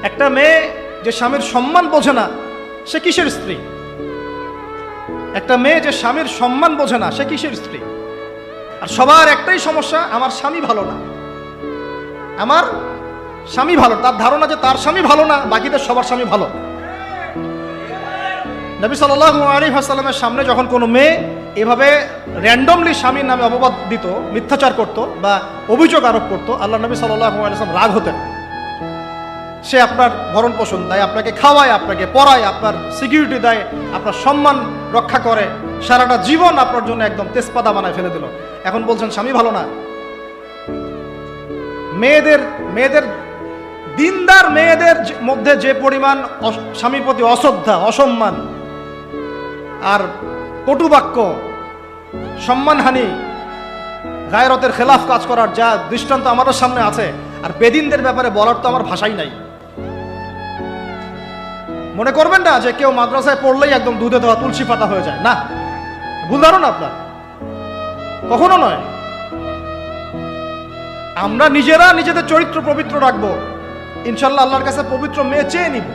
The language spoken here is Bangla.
একটা মেয়ে যে স্বামীর সম্মান বোঝে না সে কিসের স্ত্রী? একটা মেয়ে যে স্বামীর সম্মান বোঝে না সে কিসের স্ত্রী? আর সবার একটাই সমস্যা, আমার স্বামী ভালো না, আমার স্বামী ভালো। তার ধারণা যে তার স্বামী ভালো না, বাকিদের সবার স্বামী ভালো। নবী সাল্লাল্লাহু আলাইহি ওয়াসাল্লামের সামনে যখন কোনো মেয়ে এভাবে র্যান্ডমলি স্বামীর নামে অপবাদ দিত, মিথ্যাচার করত বা অভিযোগ আরোপ করত, আল্লাহ নবী সাল্লাল্লাহু আলাইহি ওয়াসাল্লাম রাগ হতেন। সে আপনার ভরণ পোষণ দেয়, আপনাকে খাওয়ায়, আপনাকে পড়ায়, আপনার সিকিউরিটি দেয়, আপনার সম্মান রক্ষা করে, সারাটা জীবন আপনার জন্য একদম তেজপাতা বানায় ফেলে দিল, এখন বলছেন স্বামী ভালো না? মেয়েদের দিনদার মেয়েদের মধ্যে যে পরিমাণ স্বামীর প্রতি অশ্রদ্ধা, অসম্মান আর কটুবাক্য, সম্মানহানি, গায়রতের খেলাফ কাজ করার যা দৃষ্টান্ত আমাদের সামনে আছে, আর বেদিনদের ব্যাপারে বলার তো আমার ভাষাই নাই। মনে করবেন না যে কেউ মাদ্রাসায় পড়লেই একদম দুধে দেওয়া তুলসী পাতা হয়ে যায়, না, ভুল ধারণা আপনার, কখনো নয়। আমরা নিজেরা নিজেদের চরিত্র পবিত্র রাখবো, ইনশাল্লাহ আল্লাহর কাছে পবিত্র মেয়ে চেয়ে নিব।